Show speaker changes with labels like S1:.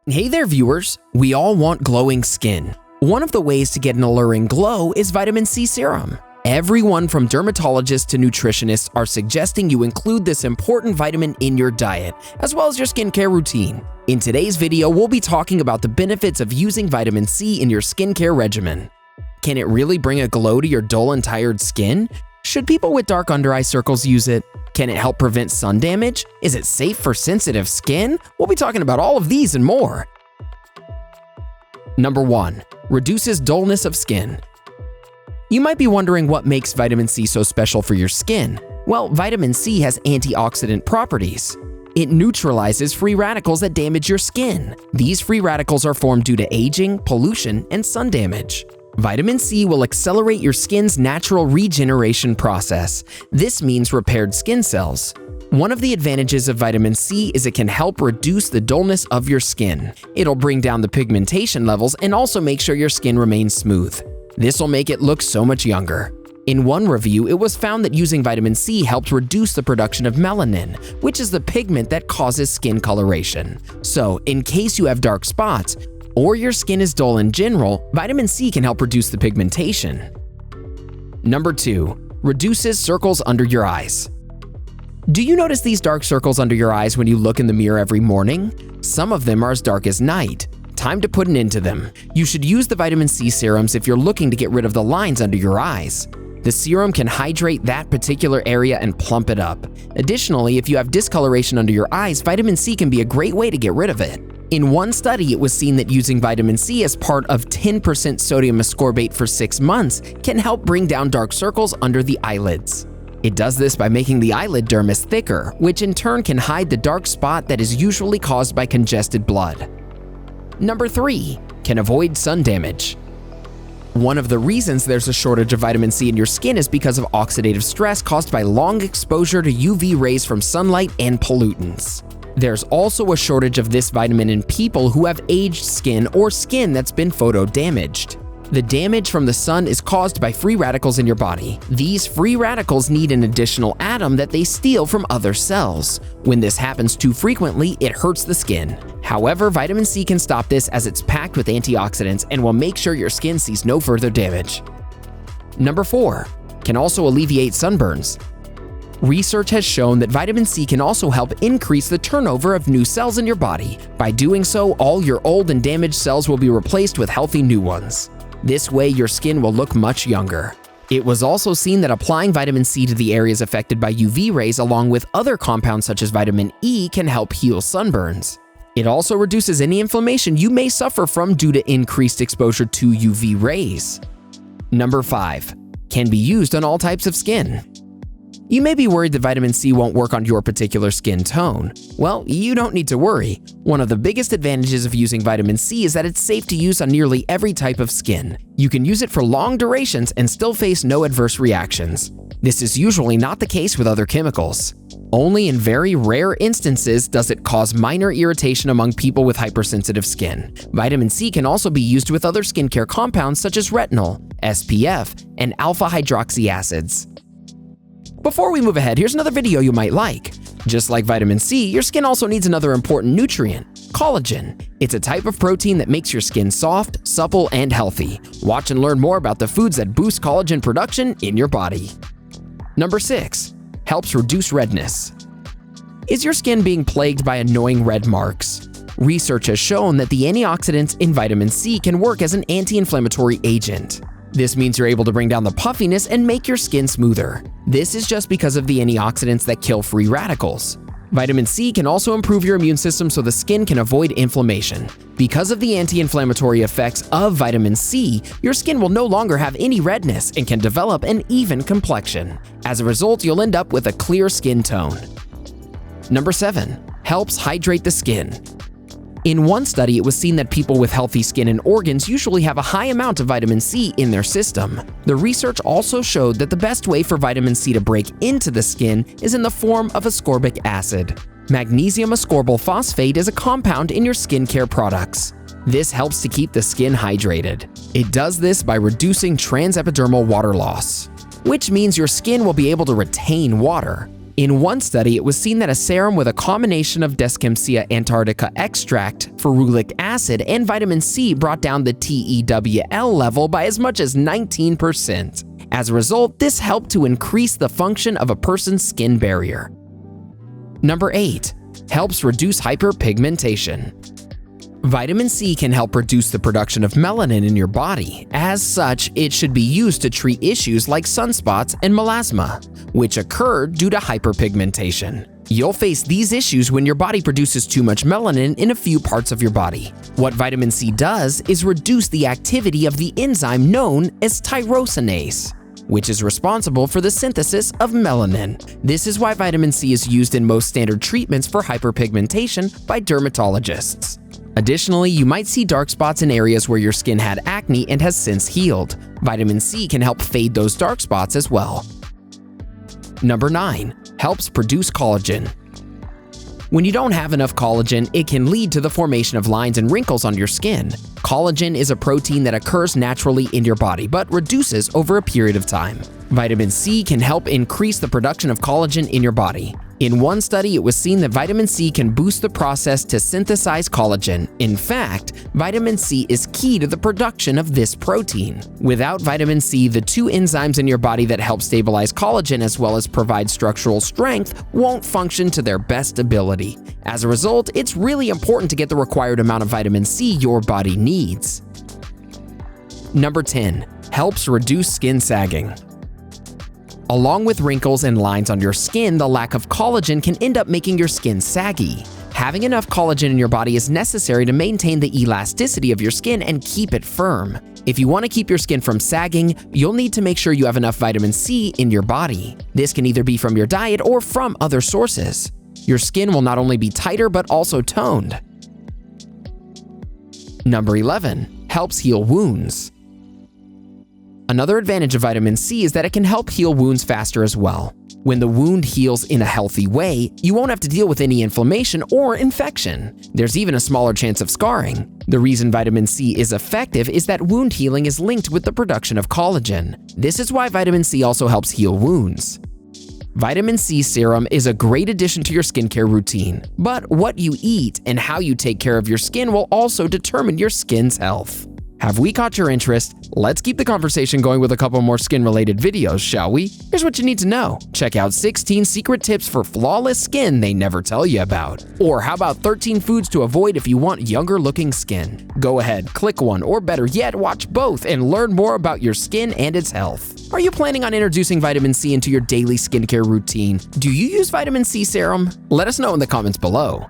S1: Hey there viewers, we all want glowing skin. One of the ways to get an alluring glow is vitamin C serum. Everyone from dermatologists to nutritionists are suggesting you include this important vitamin in your diet, as well as your skincare routine. In today's video, we'll be talking about the benefits of using vitamin C in your skincare regimen. Can it really bring a glow to your dull and tired skin? Should people with dark under eye circles use it? Can it help prevent sun damage? Is it safe for sensitive skin? We'll be talking about all of these and more. Number 1. Reduces dullness of skin. You might be wondering what makes vitamin C so special for your skin. Well, vitamin C has antioxidant properties. It neutralizes free radicals that damage your skin. These free radicals are formed due to aging, pollution, and sun damage. Vitamin C will accelerate your skin's natural regeneration process. This means repaired skin cells. One of the advantages of vitamin C is it can help reduce the dullness of your skin. It'll bring down the pigmentation levels and also make sure your skin remains smooth. This will make it look so much younger. In one review, it was found that using vitamin C helped reduce the production of melanin, which is the pigment that causes skin coloration. So, in case you have dark spots, or your skin is dull in general, vitamin C can help reduce the pigmentation. Number 2. Reduces circles under your eyes. Do you notice these dark circles under your eyes when you look in the mirror every morning? Some of them are as dark as night. Time to put an end to them. You should use the vitamin C serums if you're looking to get rid of the lines under your eyes. The serum can hydrate that particular area and plump it up. Additionally, if you have discoloration under your eyes, vitamin C can be a great way to get rid of it. In one study, it was seen that using vitamin C as part of 10% sodium ascorbate for 6 months can help bring down dark circles under the eyelids. It does this by making the eyelid dermis thicker, which in turn can hide the dark spot that is usually caused by congested blood. Number 3. Can avoid sun damage. One of the reasons there's a shortage of vitamin C in your skin is because of oxidative stress caused by long exposure to UV rays from sunlight and pollutants. There's also a shortage of this vitamin in people who have aged skin or skin that's been photo-damaged. The damage from the sun is caused by free radicals in your body. These free radicals need an additional atom that they steal from other cells. When this happens too frequently, it hurts the skin. However, vitamin C can stop this as it's packed with antioxidants and will make sure your skin sees no further damage. Number 4. Can also alleviate sunburns. Research has shown that vitamin C can also help increase the turnover of new cells in your body. By doing so, all your old and damaged cells will be replaced with healthy new ones. This way, your skin will look much younger. It was also seen that applying vitamin C to the areas affected by UV rays along with other compounds such as vitamin E can help heal sunburns. It also reduces any inflammation you may suffer from due to increased exposure to UV rays. Number 5. Can be used on all types of skin. You may be worried that vitamin C won't work on your particular skin tone. Well, you don't need to worry. One of the biggest advantages of using vitamin C is that it's safe to use on nearly every type of skin. You can use it for long durations and still face no adverse reactions. This is usually not the case with other chemicals. Only in very rare instances does it cause minor irritation among people with hypersensitive skin. Vitamin C can also be used with other skincare compounds such as retinol, SPF, and alpha-hydroxy acids. Before we move ahead, here's another video you might like. Just like vitamin C, your skin also needs another important nutrient, collagen. It's a type of protein that makes your skin soft, supple, and healthy. Watch and learn more about the foods that boost collagen production in your body. Number 6. Helps reduce redness. Is your skin being plagued by annoying red marks? Research has shown that the antioxidants in vitamin C can work as an anti-inflammatory agent. This means you're able to bring down the puffiness and make your skin smoother. This is just because of the antioxidants that kill free radicals. Vitamin C can also improve your immune system so the skin can avoid inflammation. Because of the anti-inflammatory effects of vitamin C, your skin will no longer have any redness and can develop an even complexion. As a result, you'll end up with a clear skin tone. Number 7. Helps hydrate the skin. In one study, it was seen that people with healthy skin and organs usually have a high amount of vitamin C in their system. The research also showed that the best way for vitamin C to break into the skin is in the form of ascorbic acid. Magnesium ascorbyl phosphate is a compound in your skincare products. This helps to keep the skin hydrated. It does this by reducing transepidermal water loss, which means your skin will be able to retain water. In one study, it was seen that a serum with a combination of Descamcia antarctica extract, ferulic acid, and vitamin C brought down the TEWL level by as much as 19%. As a result, this helped to increase the function of a person's skin barrier. Number 8. Helps reduce hyperpigmentation. Vitamin C can help reduce the production of melanin in your body. As such, it should be used to treat issues like sunspots and melasma, which occur due to hyperpigmentation. You'll face these issues when your body produces too much melanin in a few parts of your body. What vitamin C does is reduce the activity of the enzyme known as tyrosinase, which is responsible for the synthesis of melanin. This is why vitamin C is used in most standard treatments for hyperpigmentation by dermatologists. Additionally, you might see dark spots in areas where your skin had acne and has since healed. Vitamin C can help fade those dark spots as well. Number 9. Helps produce collagen. When you don't have enough collagen, it can lead to the formation of lines and wrinkles on your skin. Collagen is a protein that occurs naturally in your body but reduces over a period of time. Vitamin C can help increase the production of collagen in your body. In one study, it was seen that vitamin C can boost the process to synthesize collagen. In fact, vitamin C is key to the production of this protein. Without vitamin C, the two enzymes in your body that help stabilize collagen as well as provide structural strength won't function to their best ability. As a result, it's really important to get the required amount of vitamin C your body needs. Number 10. Helps reduce skin sagging. Along with wrinkles and lines on your skin, the lack of collagen can end up making your skin saggy. Having enough collagen in your body is necessary to maintain the elasticity of your skin and keep it firm. If you want to keep your skin from sagging, you'll need to make sure you have enough vitamin C in your body. This can either be from your diet or from other sources. Your skin will not only be tighter but also toned. Number 11. Helps heal wounds. Another advantage of vitamin C is that it can help heal wounds faster as well. When the wound heals in a healthy way, you won't have to deal with any inflammation or infection. There's even a smaller chance of scarring. The reason vitamin C is effective is that wound healing is linked with the production of collagen. This is why vitamin C also helps heal wounds. Vitamin C serum is a great addition to your skincare routine, but what you eat and how you take care of your skin will also determine your skin's health. Have we caught your interest? Let's keep the conversation going with a couple more skin-related videos, shall we? Here's what you need to know. Check out 16 secret tips for flawless skin they never tell you about. Or how about 13 foods to avoid if you want younger-looking skin? Go ahead, click one, or better yet, watch both and learn more about your skin and its health. Are you planning on introducing vitamin C into your daily skincare routine? Do you use vitamin C serum? Let us know in the comments below.